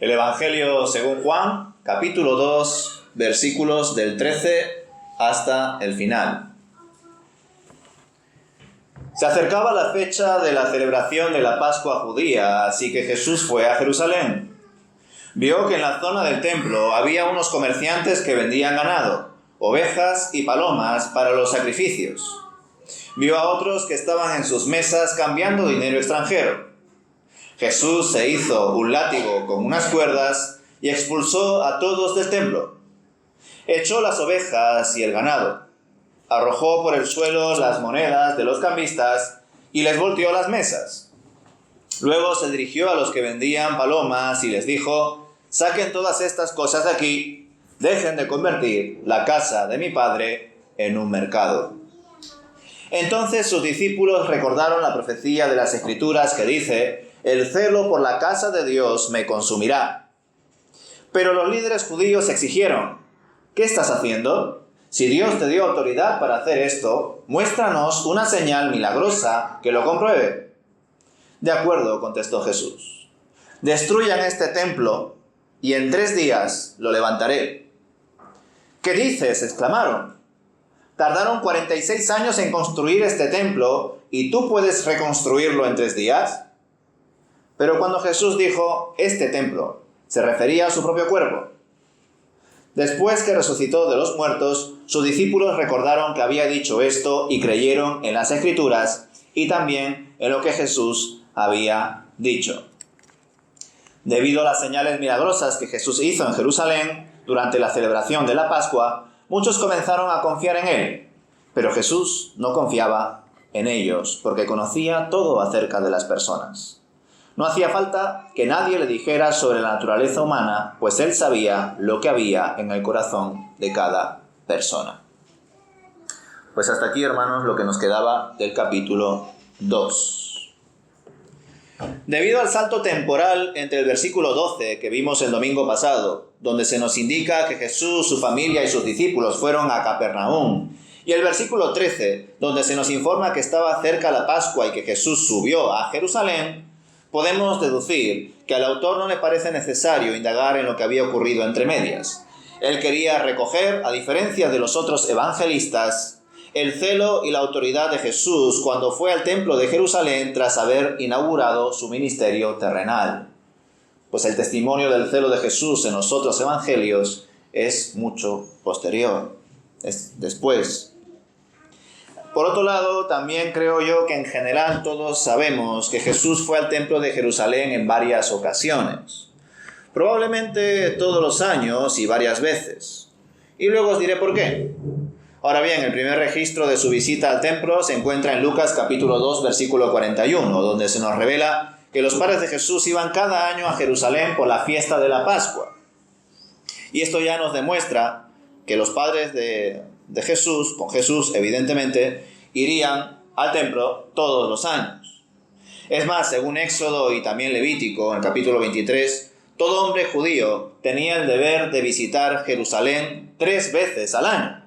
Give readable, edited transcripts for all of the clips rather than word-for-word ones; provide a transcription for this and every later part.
El Evangelio según Juan, capítulo 2, versículos del 13 hasta el final. Se acercaba la fecha de la celebración de la Pascua judía, así que Jesús fue a Jerusalén. Vio que en la zona del templo había unos comerciantes que vendían ganado, ovejas y palomas para los sacrificios. Vio a otros que estaban en sus mesas cambiando dinero extranjero. Jesús se hizo un látigo con unas cuerdas y expulsó a todos del templo. Echó las ovejas y el ganado, arrojó por el suelo las monedas de los cambistas y les volteó las mesas. Luego se dirigió a los que vendían palomas y les dijo: «Saquen todas estas cosas de aquí, dejen de convertir la casa de mi Padre en un mercado». Entonces sus discípulos recordaron la profecía de las Escrituras que dice: «El celo por la casa de Dios me consumirá». Pero los líderes judíos exigieron: «¿Qué estás haciendo? Si Dios te dio autoridad para hacer esto, muéstranos una señal milagrosa que lo compruebe». «De acuerdo», contestó Jesús. «Destruyan este templo y en 3 días lo levantaré». «¿Qué dices?», exclamaron. «Tardaron 46 años en construir este templo y tú puedes reconstruirlo en 3 días». Pero cuando Jesús dijo «este templo», se refería a su propio cuerpo. Después que resucitó de los muertos, sus discípulos recordaron que había dicho esto y creyeron en las Escrituras y también en lo que Jesús había dicho. Debido a las señales milagrosas que Jesús hizo en Jerusalén durante la celebración de la Pascua, muchos comenzaron a confiar en él. Pero Jesús no confiaba en ellos porque conocía todo acerca de las personas. No hacía falta que nadie le dijera sobre la naturaleza humana, pues él sabía lo que había en el corazón de cada persona. Pues hasta aquí, hermanos, lo que nos quedaba del capítulo 2. Debido al salto temporal entre el versículo 12 que vimos el domingo pasado, donde se nos indica que Jesús, su familia y sus discípulos fueron a Capernaum, y el versículo 13, donde se nos informa que estaba cerca la Pascua y que Jesús subió a Jerusalén, podemos deducir que al autor no le parece necesario indagar en lo que había ocurrido entre medias. Él quería recoger, a diferencia de los otros evangelistas, el celo y la autoridad de Jesús cuando fue al templo de Jerusalén tras haber inaugurado su ministerio terrenal. Pues el testimonio del celo de Jesús en los otros evangelios es mucho posterior, es después. Por otro lado, también creo yo que en general todos sabemos que Jesús fue al templo de Jerusalén en varias ocasiones. Probablemente todos los años y varias veces. Y luego os diré por qué. Ahora bien, el primer registro de su visita al templo se encuentra en Lucas capítulo 2, versículo 41, donde se nos revela que los padres de Jesús iban cada año a Jerusalén por la fiesta de la Pascua. Y esto ya nos demuestra que los padres de Jesús, con Jesús evidentemente, irían al templo todos los años. Es más, según Éxodo y también Levítico, en el capítulo 23, todo hombre judío tenía el deber de visitar Jerusalén 3 veces al año: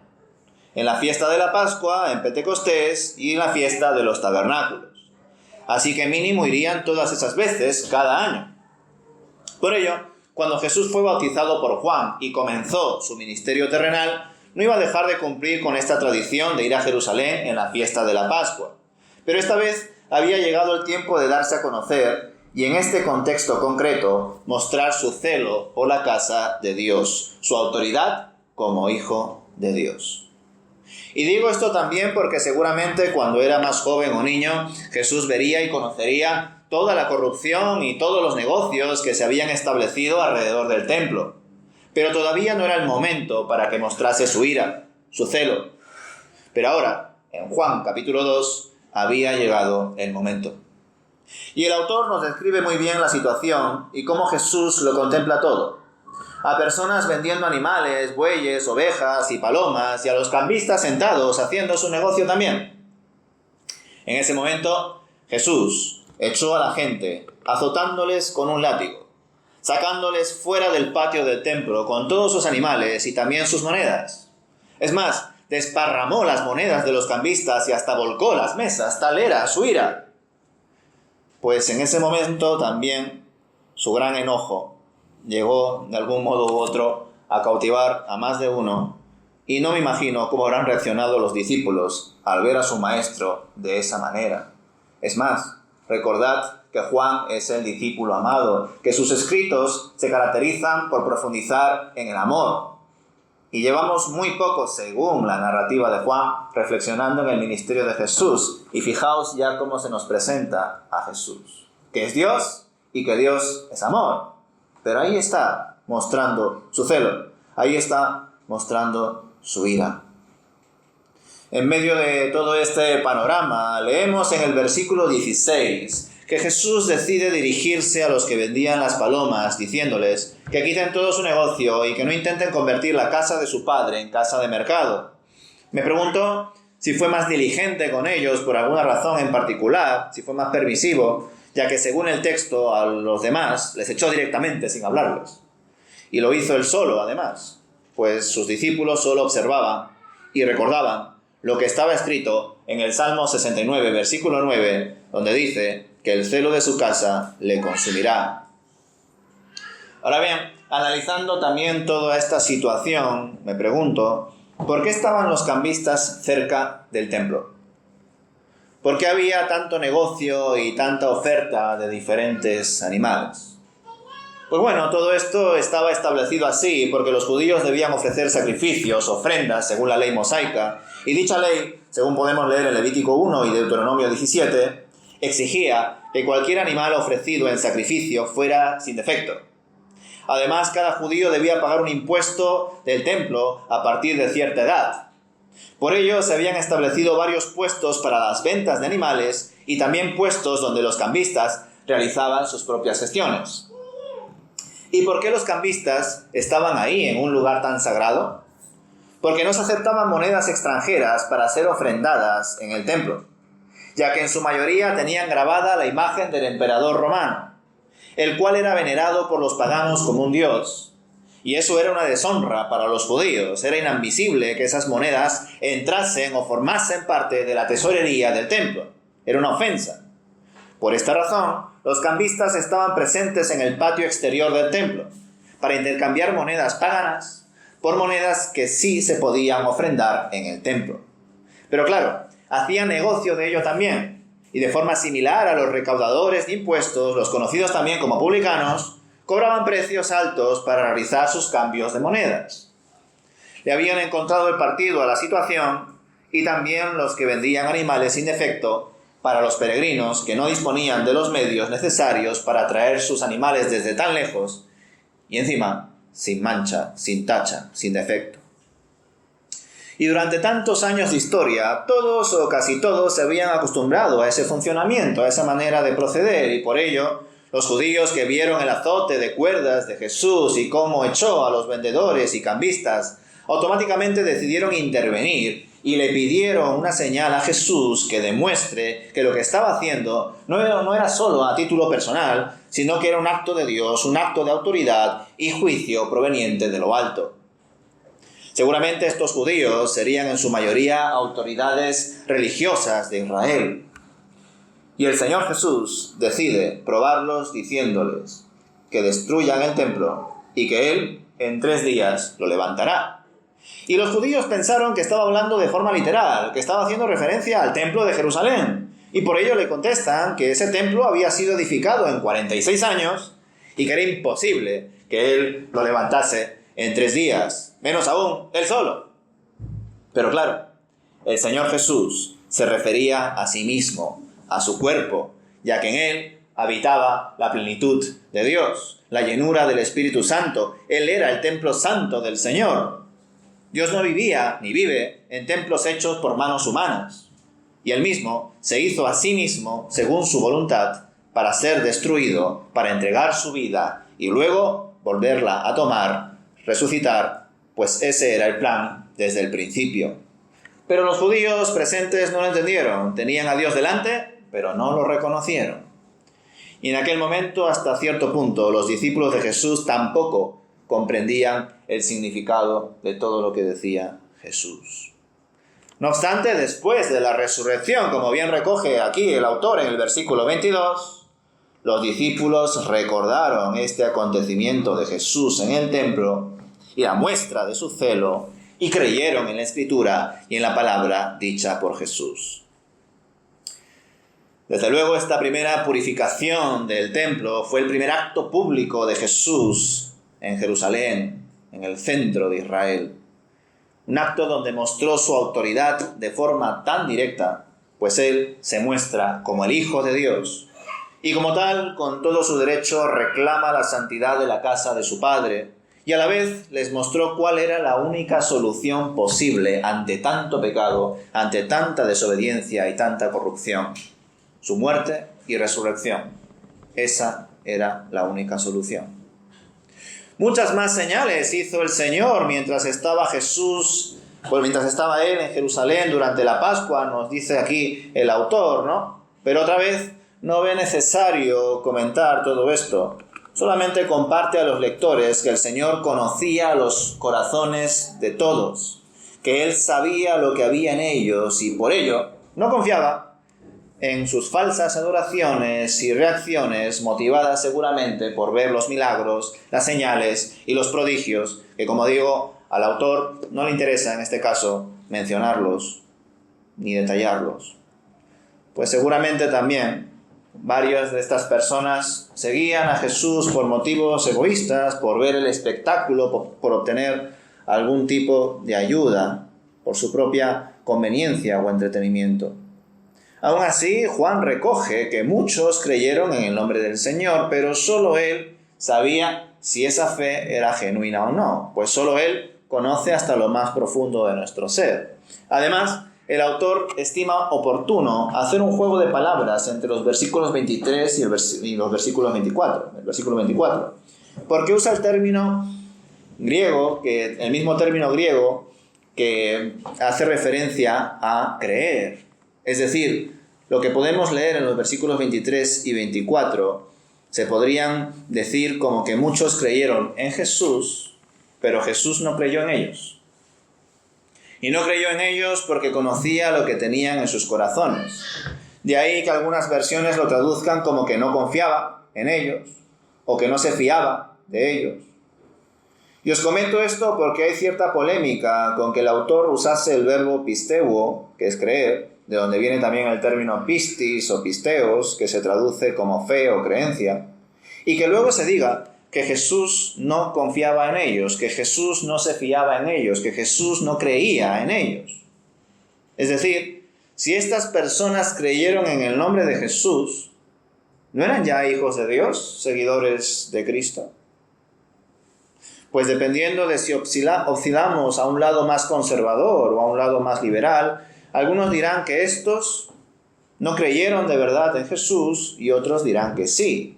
en la fiesta de la Pascua, en Pentecostés y en la fiesta de los tabernáculos. Así que mínimo irían todas esas veces cada año. Por ello, cuando Jesús fue bautizado por Juan y comenzó su ministerio terrenal, no iba a dejar de cumplir con esta tradición de ir a Jerusalén en la fiesta de la Pascua. Pero esta vez había llegado el tiempo de darse a conocer y en este contexto concreto mostrar su celo por la casa de Dios, su autoridad como hijo de Dios. Y digo esto también porque seguramente cuando era más joven o niño, Jesús vería y conocería toda la corrupción y todos los negocios que se habían establecido alrededor del templo. Pero todavía no era el momento para que mostrase su ira, su celo. Pero ahora, en Juan capítulo 2, había llegado el momento. Y el autor nos describe muy bien la situación y cómo Jesús lo contempla todo. A personas vendiendo animales, bueyes, ovejas y palomas, y a los cambistas sentados haciendo su negocio también. En ese momento, Jesús echó a la gente, azotándoles con un látigo, sacándoles fuera del patio del templo con todos sus animales y también sus monedas. Es más, desparramó las monedas de los cambistas y hasta volcó las mesas, tal era su ira. Pues en ese momento también su gran enojo llegó de algún modo u otro a cautivar a más de uno, y no me imagino cómo habrán reaccionado los discípulos al ver a su maestro de esa manera. Es más, recordad que Juan es el discípulo amado, que sus escritos se caracterizan por profundizar en el amor. Y llevamos muy poco, según la narrativa de Juan, reflexionando en el ministerio de Jesús. Y fijaos ya cómo se nos presenta a Jesús, que es Dios y que Dios es amor. Pero ahí está mostrando su celo, ahí está mostrando su ira. En medio de todo este panorama, leemos en el versículo 16 que Jesús decide dirigirse a los que vendían las palomas, diciéndoles que quiten todo su negocio y que no intenten convertir la casa de su padre en casa de mercado. Me pregunto si fue más diligente con ellos por alguna razón en particular, si fue más permisivo, ya que según el texto a los demás les echó directamente sin hablarles. Y lo hizo él solo, además, pues sus discípulos solo observaban y recordaban lo que estaba escrito en el Salmo 69, versículo 9, donde dice que el celo de su casa le consumirá. Ahora bien, analizando también toda esta situación, me pregunto, ¿por qué estaban los cambistas cerca del templo? ¿Por qué había tanto negocio y tanta oferta de diferentes animales? Pues bueno, todo esto estaba establecido así porque los judíos debían ofrecer sacrificios, ofrendas, según la ley mosaica, y dicha ley, según podemos leer en Levítico 1 y Deuteronomio 17, exigía que cualquier animal ofrecido en sacrificio fuera sin defecto. Además, cada judío debía pagar un impuesto del templo a partir de cierta edad. Por ello, se habían establecido varios puestos para las ventas de animales y también puestos donde los cambistas realizaban sus propias gestiones. ¿Y por qué los cambistas estaban ahí en un lugar tan sagrado? Porque no se aceptaban monedas extranjeras para ser ofrendadas en el templo, ya que en su mayoría tenían grabada la imagen del emperador romano, el cual era venerado por los paganos como un dios. Y eso era una deshonra para los judíos. Era inadmisible que esas monedas entrasen o formasen parte de la tesorería del templo. Era una ofensa. Por esta razón, los cambistas estaban presentes en el patio exterior del templo para intercambiar monedas paganas por monedas que sí se podían ofrendar en el templo. Pero claro, hacían negocio de ello también, y de forma similar a los recaudadores de impuestos, los conocidos también como publicanos, cobraban precios altos para realizar sus cambios de monedas. Le habían encontrado el partido a la situación, y también los que vendían animales sin defecto para los peregrinos que no disponían de los medios necesarios para traer sus animales desde tan lejos, y encima sin mancha, sin tacha, sin defecto. Y durante tantos años de historia, todos o casi todos se habían acostumbrado a ese funcionamiento, a esa manera de proceder, y por ello, los judíos que vieron el azote de cuerdas de Jesús y cómo echó a los vendedores y cambistas, automáticamente decidieron intervenir y le pidieron una señal a Jesús que demuestre que lo que estaba haciendo no era solo a título personal, sino que era un acto de Dios, un acto de autoridad y juicio proveniente de lo alto. Seguramente estos judíos serían en su mayoría autoridades religiosas de Israel. Y el Señor Jesús decide probarlos diciéndoles que destruyan el templo y que Él en 3 días lo levantará. Y los judíos pensaron que estaba hablando de forma literal, que estaba haciendo referencia al templo de Jerusalén. Y por ello le contestan que ese templo había sido edificado en 46 años y que era imposible que Él lo levantase en 3 días, menos aún Él solo. Pero claro, el Señor Jesús se refería a sí mismo, a su cuerpo, ya que en Él habitaba la plenitud de Dios, la llenura del Espíritu Santo. Él era el templo santo del Señor. Dios no vivía ni vive en templos hechos por manos humanas, y Él mismo se hizo a sí mismo según su voluntad para ser destruido, para entregar su vida y luego volverla a tomar, resucitar, pues ese era el plan desde el principio. Pero los judíos presentes no lo entendieron, tenían a Dios delante, pero no lo reconocieron. Y en aquel momento, hasta cierto punto, los discípulos de Jesús tampoco comprendían el significado de todo lo que decía Jesús. No obstante, después de la resurrección, como bien recoge aquí el autor en el versículo 22, los discípulos recordaron este acontecimiento de Jesús en el templo y la muestra de su celo, y creyeron en la Escritura y en la palabra dicha por Jesús. Desde luego, esta primera purificación del templo fue el primer acto público de Jesús en Jerusalén, en el centro de Israel. Un acto donde mostró su autoridad de forma tan directa, pues Él se muestra como el Hijo de Dios, y como tal, con todo su derecho, reclama la santidad de la casa de su Padre, y a la vez les mostró cuál era la única solución posible ante tanto pecado, ante tanta desobediencia y tanta corrupción: su muerte y resurrección. Esa era la única solución. Muchas más señales hizo el Señor mientras estaba Él en Jerusalén durante la Pascua, nos dice aquí el autor, ¿no? Pero otra vez no ve necesario comentar todo esto. Solamente comparte a los lectores que el Señor conocía los corazones de todos, que Él sabía lo que había en ellos y por ello no confiaba en sus falsas adoraciones y reacciones motivadas seguramente por ver los milagros, las señales y los prodigios, que, como digo, al autor no le interesa en este caso mencionarlos ni detallarlos. Pues seguramente también varias de estas personas seguían a Jesús por motivos egoístas, por ver el espectáculo, por obtener algún tipo de ayuda, por su propia conveniencia o entretenimiento. Aún así, Juan recoge que muchos creyeron en el nombre del Señor, pero solo Él sabía si esa fe era genuina o no, pues solo Él conoce hasta lo más profundo de nuestro ser. Además, el autor estima oportuno hacer un juego de palabras entre los versículos 23 y los versículos 24, el versículo 24, porque usa el término griego, el mismo término griego que hace referencia a creer. Es decir, lo que podemos leer en los versículos 23 y 24 se podrían decir como que muchos creyeron en Jesús, pero Jesús no creyó en ellos. Y no creyó en ellos porque conocía lo que tenían en sus corazones. De ahí que algunas versiones lo traduzcan como que no confiaba en ellos o que no se fiaba de ellos. Y os comento esto porque hay cierta polémica con que el autor usase el verbo pisteuo, que es creer, de donde viene también el término pistis o pisteos, que se traduce como fe o creencia, y que luego se diga que Jesús no confiaba en ellos, que Jesús no se fiaba en ellos, que Jesús no creía en ellos. Es decir, si estas personas creyeron en el nombre de Jesús, ¿no eran ya hijos de Dios, seguidores de Cristo? Pues dependiendo de si oscilamos a un lado más conservador o a un lado más liberal, algunos dirán que estos no creyeron de verdad en Jesús y otros dirán que sí.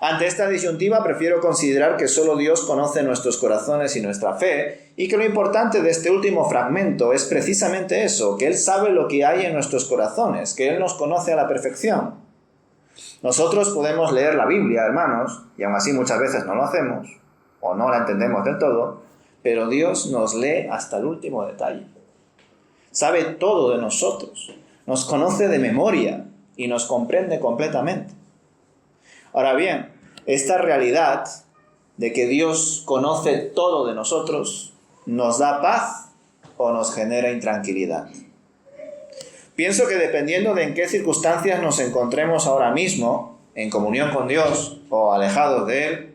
Ante esta disyuntiva prefiero considerar que solo Dios conoce nuestros corazones y nuestra fe, y que lo importante de este último fragmento es precisamente eso, que Él sabe lo que hay en nuestros corazones, que Él nos conoce a la perfección. Nosotros podemos leer la Biblia, hermanos, y aún así muchas veces no lo hacemos, o no la entendemos del todo, pero Dios nos lee hasta el último detalle. Sabe todo de nosotros, nos conoce de memoria y nos comprende completamente. Ahora bien, esta realidad de que Dios conoce todo de nosotros, ¿nos da paz o nos genera intranquilidad? Pienso que dependiendo de en qué circunstancias nos encontremos ahora mismo, en comunión con Dios o alejados de Él,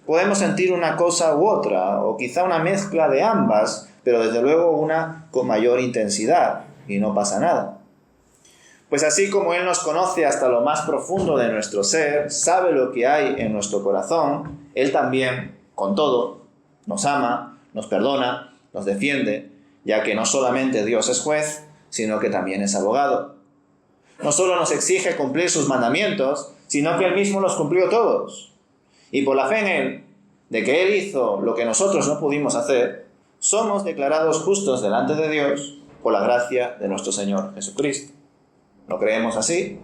podemos sentir una cosa u otra, o quizá una mezcla de ambas, pero desde luego una con mayor intensidad, y no pasa nada. Pues así como Él nos conoce hasta lo más profundo de nuestro ser, sabe lo que hay en nuestro corazón, Él también, con todo, nos ama, nos perdona, nos defiende, ya que no solamente Dios es juez, sino que también es abogado. No solo nos exige cumplir sus mandamientos, sino que Él mismo los cumplió todos. Y por la fe en Él, de que Él hizo lo que nosotros no pudimos hacer, somos declarados justos delante de Dios por la gracia de nuestro Señor Jesucristo. ¿Lo creemos así?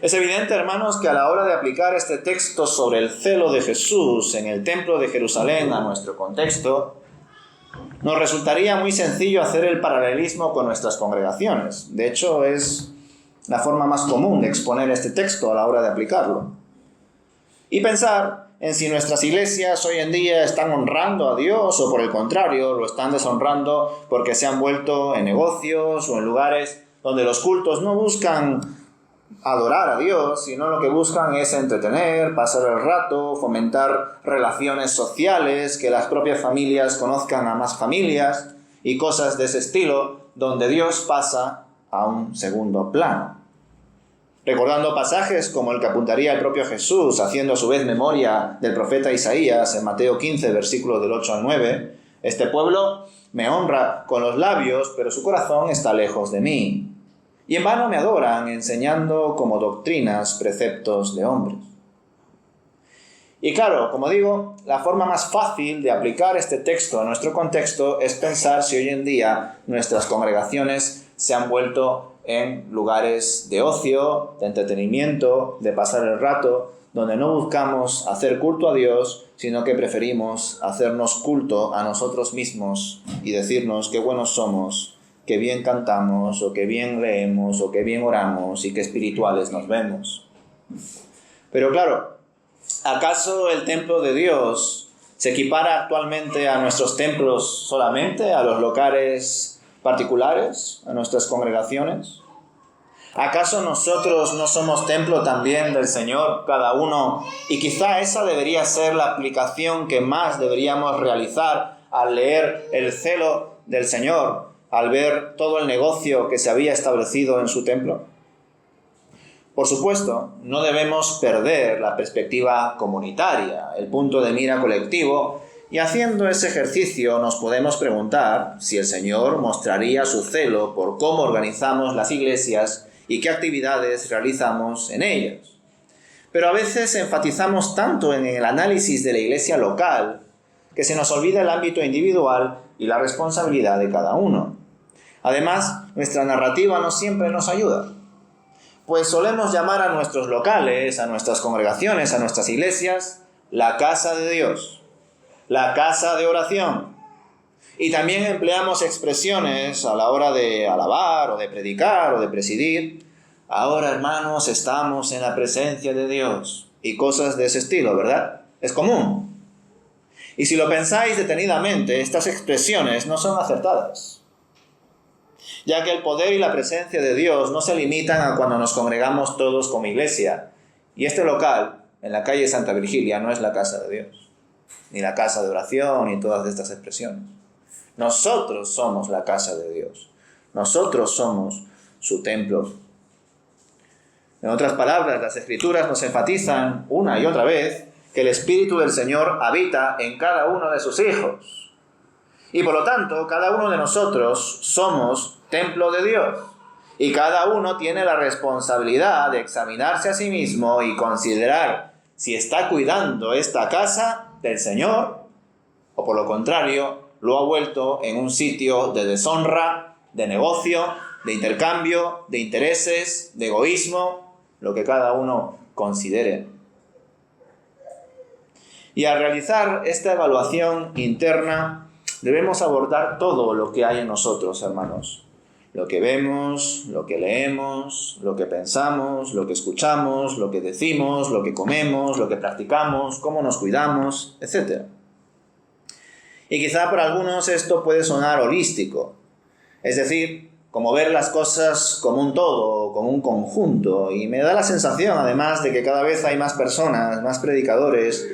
Es evidente, hermanos, que a la hora de aplicar este texto sobre el celo de Jesús en el templo de Jerusalén a nuestro contexto, nos resultaría muy sencillo hacer el paralelismo con nuestras congregaciones. De hecho, es la forma más común de exponer este texto a la hora de aplicarlo. Y pensar en si nuestras iglesias hoy en día están honrando a Dios o por el contrario, lo están deshonrando porque se han vuelto en negocios o en lugares donde los cultos no buscan adorar a Dios, sino lo que buscan es entretener, pasar el rato, fomentar relaciones sociales, que las propias familias conozcan a más familias y cosas de ese estilo, donde Dios pasa a un segundo plano. Recordando pasajes como el que apuntaría el propio Jesús, haciendo a su vez memoria del profeta Isaías en Mateo 15, versículos del 8 al 9, este pueblo me honra con los labios, pero su corazón está lejos de mí. Y en vano me adoran, enseñando como doctrinas preceptos de hombres. Y claro, como digo, la forma más fácil de aplicar este texto a nuestro contexto es pensar si hoy en día nuestras congregaciones se han vuelto en lugares de ocio, de entretenimiento, de pasar el rato, donde no buscamos hacer culto a Dios, sino que preferimos hacernos culto a nosotros mismos y decirnos qué buenos somos, qué bien cantamos, o qué bien leemos, o qué bien oramos, y qué espirituales nos vemos. Pero claro, ¿acaso el templo de Dios se equipara actualmente a nuestros templos solamente, a los locales particulares, a nuestras congregaciones? ¿Acaso nosotros no somos templo también del Señor, cada uno? Y quizá esa debería ser la aplicación que más deberíamos realizar al leer el celo del Señor, al ver todo el negocio que se había establecido en su templo. Por supuesto, no debemos perder la perspectiva comunitaria, el punto de mira colectivo, y haciendo ese ejercicio nos podemos preguntar si el Señor mostraría su celo por cómo organizamos las iglesias y qué actividades realizamos en ellas. Pero a veces enfatizamos tanto en el análisis de la iglesia local que se nos olvida el ámbito individual y la responsabilidad de cada uno. Además, nuestra narrativa no siempre nos ayuda, pues solemos llamar a nuestros locales, a nuestras congregaciones, a nuestras iglesias, la casa de Dios, la casa de oración. Y también empleamos expresiones a la hora de alabar o de predicar o de presidir. Ahora, hermanos, estamos en la presencia de Dios. Y cosas de ese estilo, ¿verdad? Es común. Y si lo pensáis detenidamente, estas expresiones no son acertadas, ya que el poder y la presencia de Dios no se limitan a cuando nos congregamos todos como iglesia. Y este local, en la calle Santa Virgilia, no es la casa de Dios, ni la casa de oración, ni todas estas expresiones. Nosotros somos la casa de Dios. Nosotros somos su templo. En otras palabras, las Escrituras nos enfatizan una y otra vez que el Espíritu del Señor habita en cada uno de sus hijos. Y por lo tanto, cada uno de nosotros somos templo de Dios. Y cada uno tiene la responsabilidad de examinarse a sí mismo y considerar si está cuidando esta casa del Señor o por lo contrario, lo ha vuelto en un sitio de deshonra, de negocio, de intercambio, de intereses, de egoísmo, lo que cada uno considere. Y al realizar esta evaluación interna, debemos abordar todo lo que hay en nosotros, hermanos. Lo que vemos, lo que leemos, lo que pensamos, lo que escuchamos, lo que decimos, lo que comemos, lo que practicamos, cómo nos cuidamos, etc. Y quizá para algunos esto puede sonar holístico, es decir, como ver las cosas como un todo, como un conjunto. Y me da la sensación, además, de que cada vez hay más personas, más predicadores,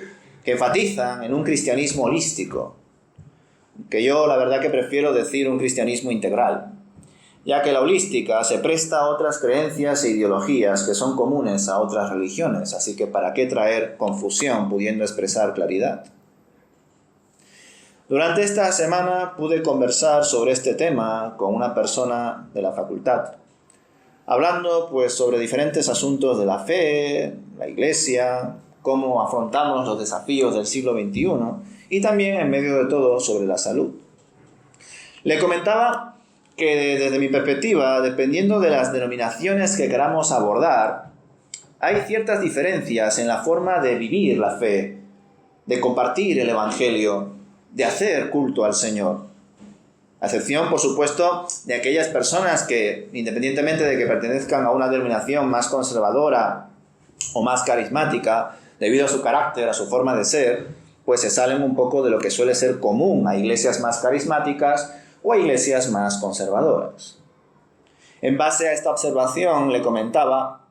que enfatizan en un cristianismo holístico, que yo la verdad que prefiero decir un cristianismo integral, ya que la holística se presta a otras creencias e ideologías que son comunes a otras religiones, así que ¿para qué traer confusión pudiendo expresar claridad? Durante esta semana pude conversar sobre este tema con una persona de la facultad, hablando pues sobre diferentes asuntos de la fe, la iglesia, cómo afrontamos los desafíos del siglo XXI y también en medio de todo sobre la salud. Le comentaba que desde mi perspectiva, dependiendo de las denominaciones que queramos abordar, hay ciertas diferencias en la forma de vivir la fe, de compartir el Evangelio, de hacer culto al Señor. A excepción, por supuesto, de aquellas personas que, independientemente de que pertenezcan a una denominación más conservadora o más carismática, debido a su carácter, a su forma de ser, pues se salen un poco de lo que suele ser común a iglesias más carismáticas o a iglesias más conservadoras. En base a esta observación le comentaba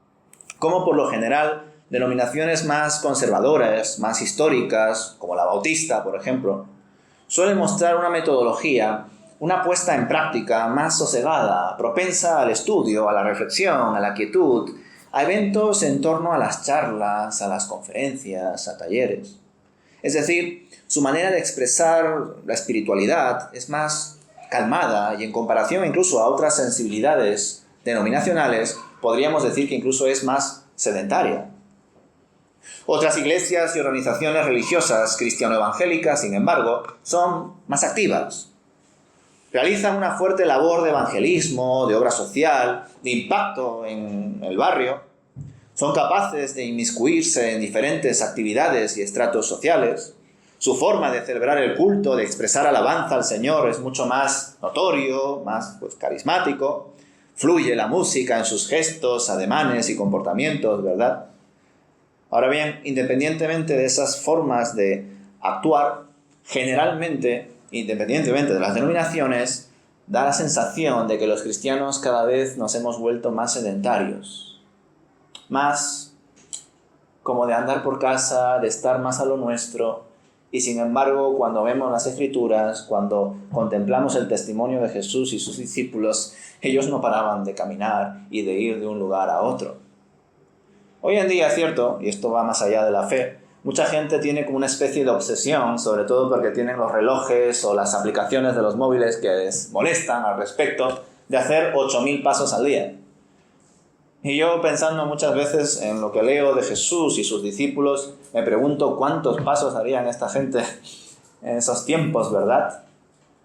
cómo por lo general denominaciones más conservadoras, más históricas, como la bautista, por ejemplo, suelen mostrar una metodología, una puesta en práctica más sosegada, propensa al estudio, a la reflexión, a la quietud, a eventos en torno a las charlas, a las conferencias, a talleres. Es decir, su manera de expresar la espiritualidad es más calmada y en comparación incluso a otras sensibilidades denominacionales, podríamos decir que incluso es más sedentaria. Otras iglesias y organizaciones religiosas cristiano-evangélicas, sin embargo, son más activas. Realizan una fuerte labor de evangelismo, de obra social, de impacto en el barrio. Son capaces de inmiscuirse en diferentes actividades y estratos sociales. Su forma de celebrar el culto, de expresar alabanza al Señor es mucho más notorio, más carismático. Fluye la música en sus gestos, ademanes y comportamientos, ¿verdad? Ahora bien, independientemente de esas formas de actuar, generalmente, independientemente de las denominaciones, da la sensación de que los cristianos cada vez nos hemos vuelto más sedentarios, más como de andar por casa, de estar más a lo nuestro, y sin embargo, cuando vemos las Escrituras, cuando contemplamos el testimonio de Jesús y sus discípulos, ellos no paraban de caminar y de ir de un lugar a otro. Hoy en día es cierto, y esto va más allá de la fe, mucha gente tiene como una especie de obsesión, sobre todo porque tienen los relojes o las aplicaciones de los móviles que les molestan al respecto, de hacer 8.000 pasos al día. Y yo, pensando muchas veces en lo que leo de Jesús y sus discípulos, me pregunto cuántos pasos harían esta gente en esos tiempos, ¿verdad?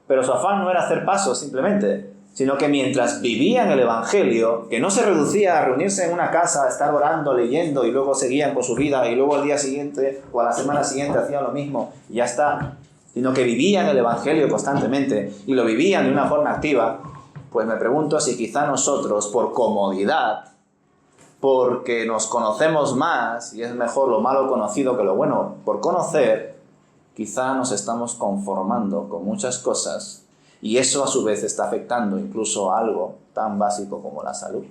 Pero su afán no era hacer pasos simplemente, sino que mientras vivían el Evangelio, que no se reducía a reunirse en una casa, a estar orando, leyendo, y luego seguían con su vida, y luego al día siguiente o a la semana siguiente hacían lo mismo, y ya está, sino que vivían el Evangelio constantemente, y lo vivían de una forma activa, pues me pregunto si quizá nosotros, por comodidad, porque nos conocemos más, y es mejor lo malo conocido que lo bueno por conocer, quizá nos estamos conformando con muchas cosas, y eso a su vez está afectando incluso a algo tan básico como la salud.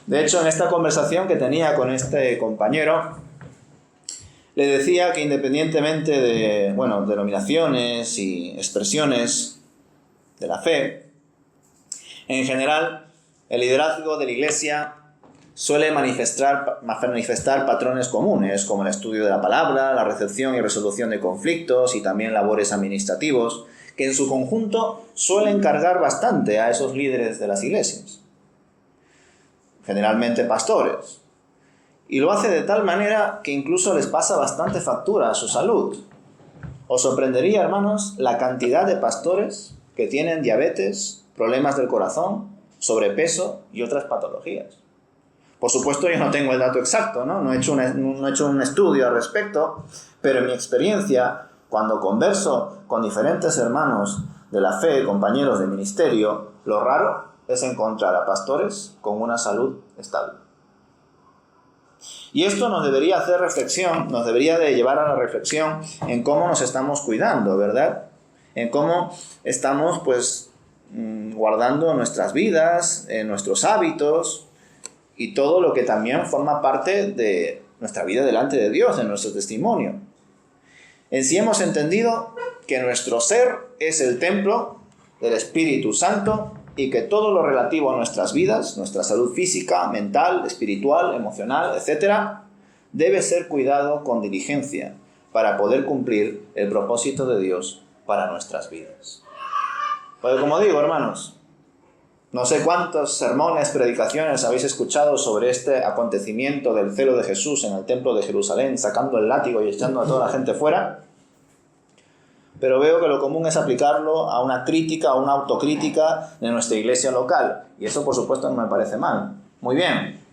De hecho, en esta conversación que tenía con este compañero, le decía que independientemente de, denominaciones y expresiones de la fe, en general, el liderazgo de la Iglesia suele manifestar patrones comunes, como el estudio de la palabra, la recepción y resolución de conflictos y también labores administrativos, que en su conjunto suelen cargar bastante a esos líderes de las iglesias, generalmente pastores. Y lo hace de tal manera que incluso les pasa bastante factura a su salud. Os sorprendería, hermanos, la cantidad de pastores que tienen diabetes, problemas del corazón, sobrepeso y otras patologías. Por supuesto, yo no tengo el dato exacto, no he hecho un estudio al respecto, pero en mi experiencia, cuando converso con diferentes hermanos de la fe, compañeros de ministerio, lo raro es encontrar a pastores con una salud estable. Y esto nos debería hacer reflexión, nos debería de llevar a la reflexión en cómo nos estamos cuidando, ¿verdad? En cómo estamos, guardando nuestras vidas, nuestros hábitos y todo lo que también forma parte de nuestra vida delante de Dios, de nuestro testimonio. En sí hemos entendido que nuestro ser es el templo del Espíritu Santo y que todo lo relativo a nuestras vidas, nuestra salud física, mental, espiritual, emocional, etc., debe ser cuidado con diligencia para poder cumplir el propósito de Dios para nuestras vidas. Porque como digo, hermanos, no sé cuántos sermones, predicaciones habéis escuchado sobre este acontecimiento del celo de Jesús en el templo de Jerusalén, sacando el látigo y echando a toda la gente fuera, pero veo que lo común es aplicarlo a una crítica, a una autocrítica de nuestra iglesia local. Y eso, por supuesto, no me parece mal. Muy bien.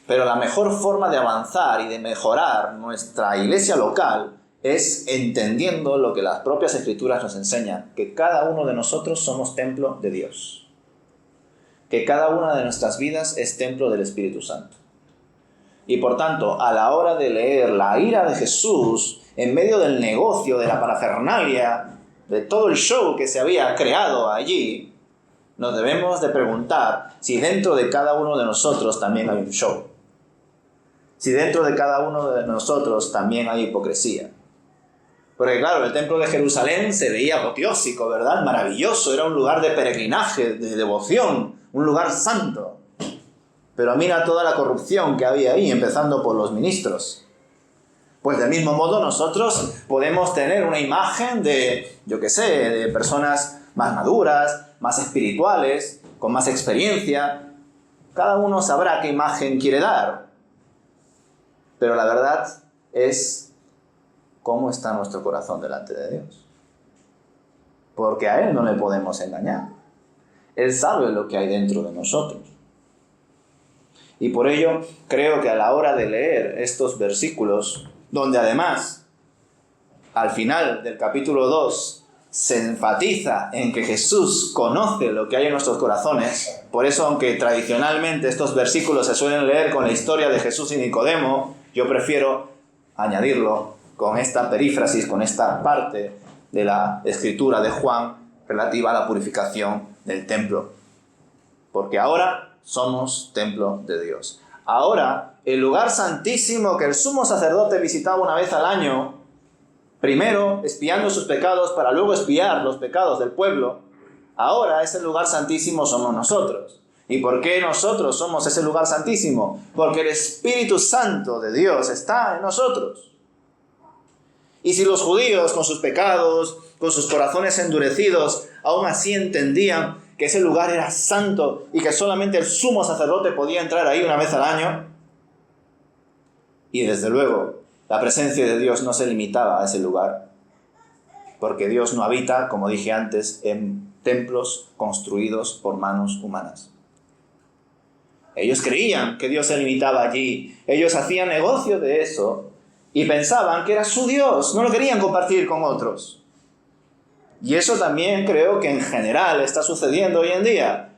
Pero la mejor forma de avanzar y de mejorar nuestra iglesia local es entendiendo lo que las propias Escrituras nos enseñan, que cada uno de nosotros somos templo de Dios, que cada una de nuestras vidas es templo del Espíritu Santo. Y por tanto, a la hora de leer la ira de Jesús, en medio del negocio, de la parafernalia, de todo el show que se había creado allí, nos debemos de preguntar si dentro de cada uno de nosotros también hay un show. Si dentro de cada uno de nosotros también hay hipocresía. Porque claro, el templo de Jerusalén se veía apoteósico, ¿verdad? Maravilloso, era un lugar de peregrinaje, de devoción, un lugar santo. Pero mira toda la corrupción que había ahí, empezando por los ministros. Pues del mismo modo nosotros podemos tener una imagen de, de personas más maduras, más espirituales, con más experiencia. Cada uno sabrá qué imagen quiere dar. Pero la verdad es cómo está nuestro corazón delante de Dios. Porque a Él no le podemos engañar. Él sabe lo que hay dentro de nosotros. Y por ello creo que a la hora de leer estos versículos, donde además al final del capítulo 2 se enfatiza en que Jesús conoce lo que hay en nuestros corazones, por eso aunque tradicionalmente estos versículos se suelen leer con la historia de Jesús y Nicodemo, yo prefiero añadirlo con esta perífrasis, con esta parte de la escritura de Juan relativa a la purificación del templo. Porque ahora somos templo de Dios. Ahora, el lugar santísimo que el sumo sacerdote visitaba una vez al año, primero expiando sus pecados para luego expiar los pecados del pueblo, ahora ese lugar santísimo somos nosotros. ¿Y por qué nosotros somos ese lugar santísimo? Porque el Espíritu Santo de Dios está en nosotros. Y si los judíos, con sus pecados, con sus corazones endurecidos, aún así entendían que ese lugar era santo y que solamente el sumo sacerdote podía entrar ahí una vez al año, y desde luego la presencia de Dios no se limitaba a ese lugar, porque Dios no habita, como dije antes, en templos construidos por manos humanas. Ellos creían que Dios se limitaba allí, ellos hacían negocio de eso y pensaban que era su Dios, no lo querían compartir con otros. Y eso también creo que en general está sucediendo hoy en día.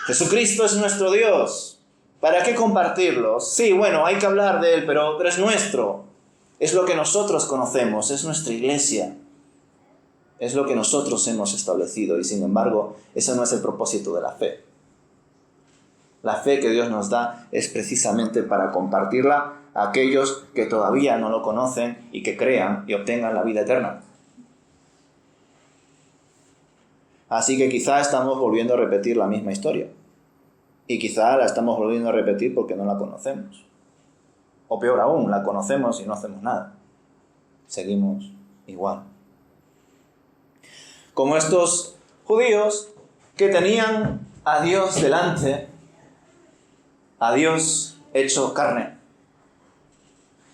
Jesucristo es nuestro Dios. ¿Para qué compartirlo? Sí, bueno, hay que hablar de Él, pero es nuestro. Es lo que nosotros conocemos, es nuestra iglesia. Es lo que nosotros hemos establecido y sin embargo, ese no es el propósito de la fe. La fe que Dios nos da es precisamente para compartirla a aquellos que todavía no lo conocen y que crean y obtengan la vida eterna. Así que quizá estamos volviendo a repetir la misma historia. Y quizá la estamos volviendo a repetir porque no la conocemos. O peor aún, la conocemos y no hacemos nada. Seguimos igual. Como estos judíos que tenían a Dios delante, a Dios hecho carne.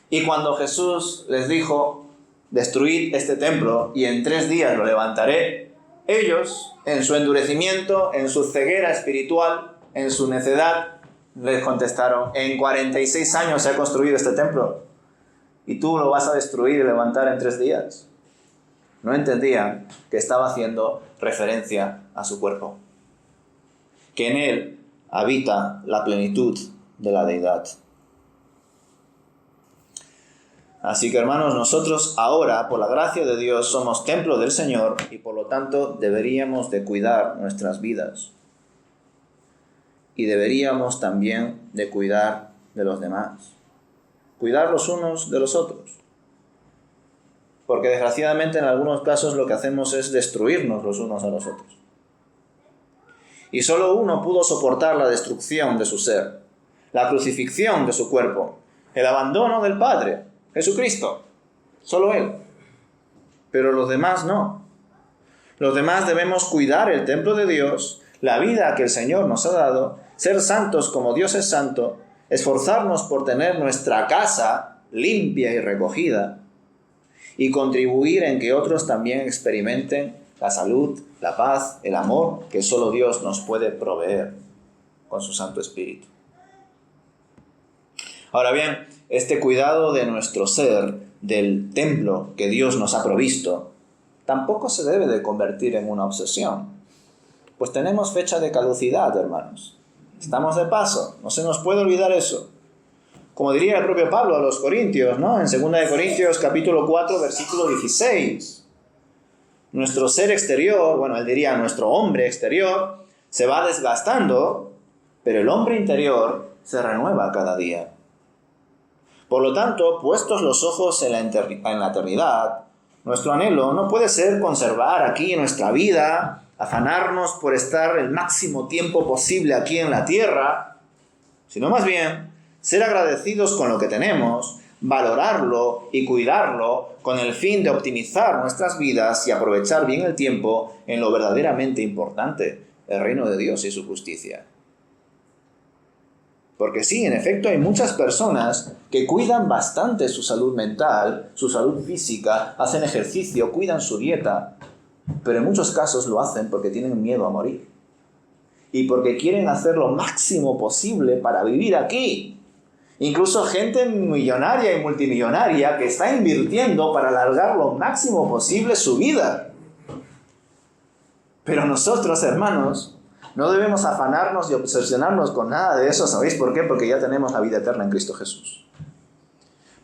Y cuando Jesús les dijo, destruid este templo y en 3 días lo levantaré, ellos, en su endurecimiento, en su ceguera espiritual, en su necedad, les contestaron, en 46 años se ha construido este templo y tú lo vas a destruir y levantar en 3 días. No entendían que estaba haciendo referencia a su cuerpo, que en él habita la plenitud de la deidad. Así que hermanos, nosotros ahora, por la gracia de Dios, somos templo del Señor y por lo tanto deberíamos de cuidar nuestras vidas. Y deberíamos también de cuidar de los demás. Cuidar los unos de los otros. Porque desgraciadamente en algunos casos lo que hacemos es destruirnos los unos a los otros. Y solo uno pudo soportar la destrucción de su ser, la crucifixión de su cuerpo, el abandono del Padre, Jesucristo, solo Él. Pero los demás no. Los demás debemos cuidar el templo de Dios, la vida que el Señor nos ha dado, ser santos como Dios es santo, esforzarnos por tener nuestra casa limpia y recogida y contribuir en que otros también experimenten la salud, la paz, el amor que solo Dios nos puede proveer con su Santo Espíritu. Ahora bien, este cuidado de nuestro ser, del templo que Dios nos ha provisto, tampoco se debe de convertir en una obsesión. Pues tenemos fecha de caducidad, hermanos. Estamos de paso, no se nos puede olvidar eso. Como diría el propio Pablo a los Corintios, ¿no? En 2 de Corintios capítulo 4, versículo 16. Nuestro ser exterior, bueno, él diría nuestro hombre exterior, se va desgastando, pero el hombre interior se renueva cada día. Por lo tanto, puestos los ojos en la eternidad, nuestro anhelo no puede ser conservar aquí nuestra vida, afanarnos por estar el máximo tiempo posible aquí en la tierra, sino más bien ser agradecidos con lo que tenemos, valorarlo y cuidarlo con el fin de optimizar nuestras vidas y aprovechar bien el tiempo en lo verdaderamente importante, el reino de Dios y su justicia. Porque sí, en efecto, hay muchas personas que cuidan bastante su salud mental, su salud física, hacen ejercicio, cuidan su dieta, pero en muchos casos lo hacen porque tienen miedo a morir. Y porque quieren hacer lo máximo posible para vivir aquí. Incluso gente millonaria y multimillonaria que está invirtiendo para alargar lo máximo posible su vida. Pero nosotros, hermanos, no debemos afanarnos y obsesionarnos con nada de eso. ¿Sabéis por qué? Porque ya tenemos la vida eterna en Cristo Jesús.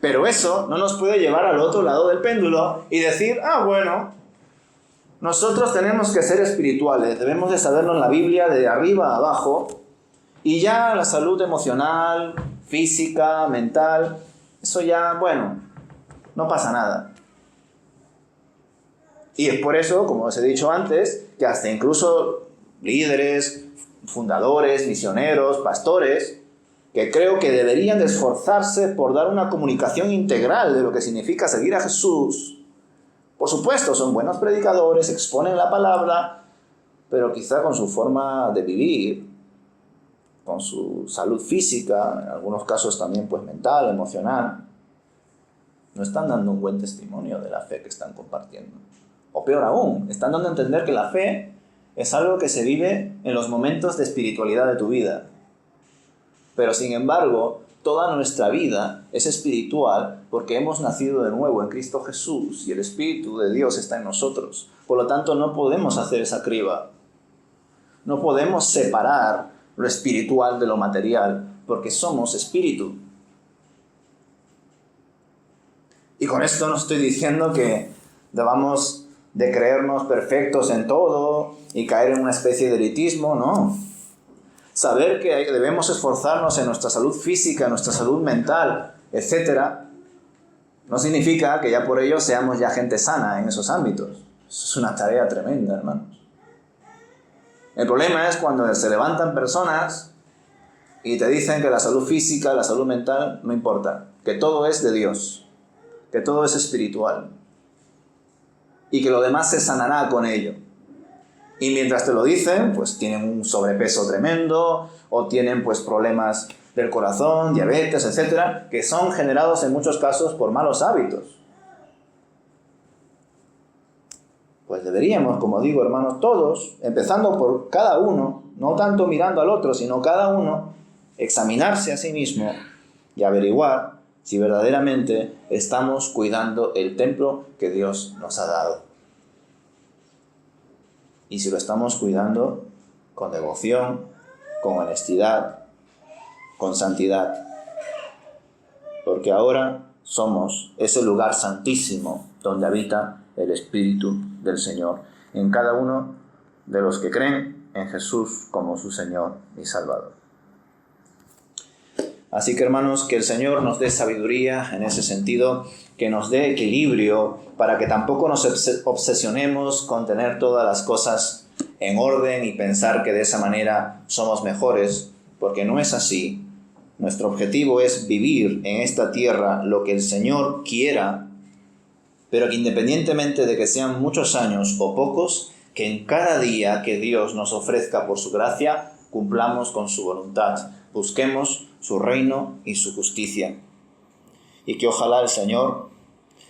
Pero eso no nos puede llevar al otro lado del péndulo y decir, bueno, nosotros tenemos que ser espirituales, debemos de sabernos la Biblia de arriba a abajo, y ya la salud emocional, física, mental, eso ya, bueno, no pasa nada. Y es por eso, como os he dicho antes, que hasta incluso líderes, fundadores, misioneros, pastores, que creo que deberían de esforzarse por dar una comunicación integral de lo que significa seguir a Jesús. Por supuesto, son buenos predicadores, exponen la palabra, pero quizá con su forma de vivir, con su salud física, en algunos casos también pues mental, emocional, no están dando un buen testimonio de la fe que están compartiendo. O peor aún, están dando a entender que la fe es algo que se vive en los momentos de espiritualidad de tu vida. Pero sin embargo, toda nuestra vida es espiritual porque hemos nacido de nuevo en Cristo Jesús y el Espíritu de Dios está en nosotros. Por lo tanto, no podemos hacer esa criba. No podemos separar lo espiritual de lo material porque somos espíritu. Y con esto no estoy diciendo que debamos de creernos perfectos en todo y caer en una especie de elitismo, no. Saber que debemos esforzarnos en nuestra salud física, en nuestra salud mental, etc., no significa que ya por ello seamos ya gente sana en esos ámbitos. Eso es una tarea tremenda, hermanos. El problema es cuando se levantan personas y te dicen que la salud física, la salud mental, no importa, que todo es de Dios, que todo es espiritual y que lo demás se sanará con ello. Y mientras te lo dicen, pues tienen un sobrepeso tremendo o tienen pues problemas del corazón, diabetes, etcétera, que son generados en muchos casos por malos hábitos. Pues deberíamos, como digo, hermanos, todos, empezando por cada uno, no tanto mirando al otro, sino cada uno, examinarse a sí mismo y averiguar si verdaderamente estamos cuidando el templo que Dios nos ha dado. Y si lo estamos cuidando con devoción, con honestidad, con santidad. Porque ahora somos ese lugar santísimo donde habita el Espíritu del Señor en cada uno de los que creen en Jesús como su Señor y Salvador. Así que, hermanos, que el Señor nos dé sabiduría en ese sentido, que nos dé equilibrio para que tampoco nos obsesionemos con tener todas las cosas en orden y pensar que de esa manera somos mejores, porque no es así. Nuestro objetivo es vivir en esta tierra lo que el Señor quiera, pero que independientemente de que sean muchos años o pocos, que en cada día que Dios nos ofrezca por su gracia, cumplamos con su voluntad, busquemos su reino y su justicia. Y que ojalá el Señor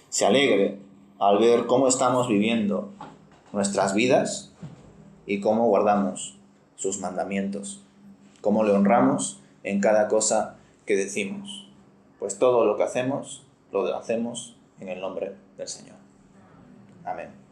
se alegre al ver cómo estamos viviendo nuestras vidas y cómo guardamos sus mandamientos, cómo le honramos en cada cosa que decimos. pues todo lo que hacemos, lo hacemos en el nombre del Señor. Amén.